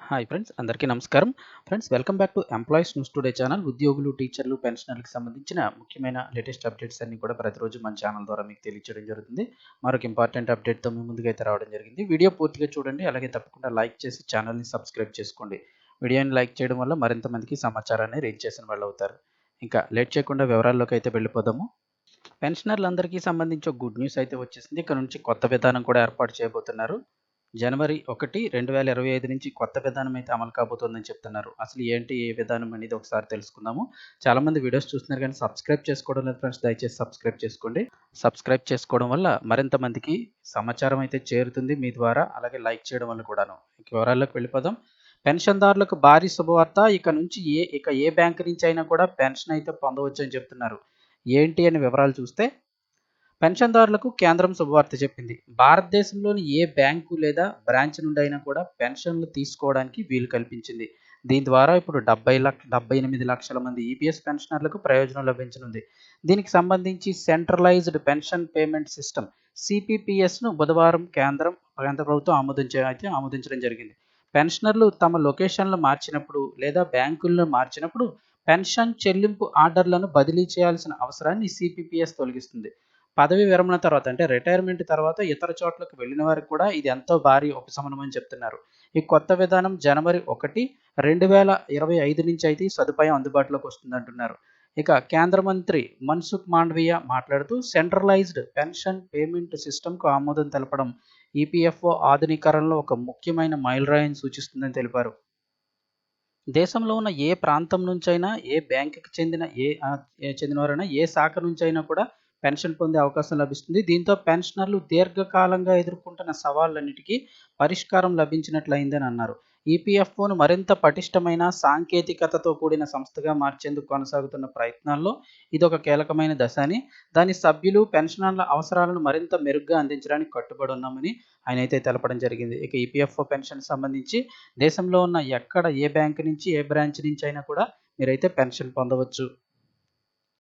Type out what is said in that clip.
Hi friends, అందరికీ నమస్కారం. Friends, welcome back to employees news today channel. ఉద్యోగులు, టీచర్లు, పెన్షనర్లకు సంబంధించిన ముఖ్యమైన లేటెస్ట్ అప్డేట్స్ అన్ని కూడా ప్రతిరోజు మన ఛానల్ ద్వారా మీకు తెలియజేయడం జరుగుతుంది. మరొక ఇంపార్టెంట్ అప్డేట్తో మీ ముందుకైతే రావడం జరిగింది. వీడియో పూర్తిగా చూడండి, అలాగే తప్పకుండా లైక్ చేసి ఛానల్ని సబ్స్క్రైబ్ చేసుకోండి. వీడియోని లైక్ చేయడం వల్ల మరింత మందికి సమాచారాన్ని రీచ్ చేసిన వాళ్ళు అవుతారు. ఇంకా లేట్ చేయకుండా వివరాల్లోకి అయితే వెళ్ళిపోదాము. పెన్షనర్లందరికీ సంబంధించి ఒక గుడ్ న్యూస్ అయితే వచ్చేసింది. ఇక్కడ నుంచి కొత్త విధానం కూడా ఏర్పాటు చేయబోతున్నారు. జనవరి 1, 2025 నుంచి కొత్త విధానం అయితే అమలు కాబోతోందని చెప్తున్నారు. అసలు ఏంటి, ఏ విధానం అనేది ఒకసారి తెలుసుకుందాము. చాలామంది వీడియోస్ చూస్తున్నారు కానీ సబ్స్క్రైబ్ చేసుకోవడం లేదు ఫ్రెండ్స్. దయచేసి సబ్స్క్రైబ్ చేసుకోండి. సబ్స్క్రైబ్ చేసుకోవడం వల్ల మరింత మందికి సమాచారం అయితే చేరుతుంది మీ ద్వారా. అలాగే లైక్ చేయడం వల్ల కూడాను. ఇక వివరాల్లోకి వెళ్ళిపోదాం. పెన్షన్దారులకు భారీ శుభవార్త. ఇక ఏ బ్యాంక్ నుంచి అయినా కూడా పెన్షన్ అయితే పొందవచ్చు అని చెప్తున్నారు. ఏంటి అని వివరాలు చూస్తే, పెన్షన్దారులకు కేంద్రం శుభవార్త చెప్పింది. భారతదేశంలోని ఏ బ్యాంకు లేదా బ్రాంచ్ నుండి అయినా కూడా పెన్షన్లు తీసుకోవడానికి వీలు కల్పించింది. దీని ద్వారా ఇప్పుడు 78 లక్షల మంది ఈపీఎస్ పెన్షనర్లకు ప్రయోజనం లభించనుంది. దీనికి సంబంధించి సెంట్రలైజ్డ్ పెన్షన్ పేమెంట్ సిస్టమ్ సిపిపిఎస్ను బుధవారం కేంద్ర ప్రభుత్వం ఆమోదించడం జరిగింది. పెన్షనర్లు తమ లొకేషన్లు మార్చినప్పుడు లేదా బ్యాంకులను మార్చినప్పుడు పెన్షన్ చెల్లింపు ఆర్డర్లను బదిలీ చేయాల్సిన అవసరాన్ని సిపిపిఎస్ తొలగిస్తుంది. పదవి విరమణ తర్వాత అంటే రిటైర్మెంట్ తర్వాత ఇతర చోట్లకు వెళ్ళిన వారికి కూడా ఇది ఎంతో భారీ ఉపశమనం అని చెప్తున్నారు. ఈ కొత్త విధానం జనవరి 1, 2025 నుంచి అయితే ఈ సదుపాయం అందుబాటులోకి వస్తుందంటున్నారు. ఇక కేంద్ర మంత్రి మన్సుఖ్ మాండవీయ మాట్లాడుతూ, సెంట్రలైజ్డ్ పెన్షన్ పేమెంట్ సిస్టమ్కు ఆమోదం తెలపడం ఈపీఎఫ్ఓ ఆధునీకరణలో ఒక ముఖ్యమైన మైలురాయిని సూచిస్తుందని తెలిపారు. దేశంలో ఉన్న ఏ ప్రాంతం నుంచైనా, ఏ బ్యాంకుకి చెందినవారైనా, ఏ శాఖ నుంచైనా కూడా పెన్షన్ పొందే అవకాశం లభిస్తుంది. దీంతో పెన్షనర్లు దీర్ఘకాలంగా ఎదుర్కొంటున్న సవాళ్లన్నిటికీ పరిష్కారం లభించినట్లయిందని అన్నారు. ఈపీఎఫ్ఓను మరింత పటిష్టమైన, సాంకేతికతతో కూడిన సంస్థగా మార్చేందుకు కొనసాగుతున్న ప్రయత్నాల్లో ఇదొక కీలకమైన దశ అని, దాని సభ్యులు పెన్షనర్ల అవసరాలను మరింత మెరుగ్గా అందించడానికి కట్టుబడి ఉన్నామని ఆయనైతే తెలపడం జరిగింది. ఇక ఈపీఎఫ్ఓ పెన్షన్ సంబంధించి దేశంలో ఉన్న ఏ బ్యాంక్ నుంచి, ఏ బ్రాంచ్ నుంచి అయినా కూడా మీరైతే పెన్షన్ పొందవచ్చు.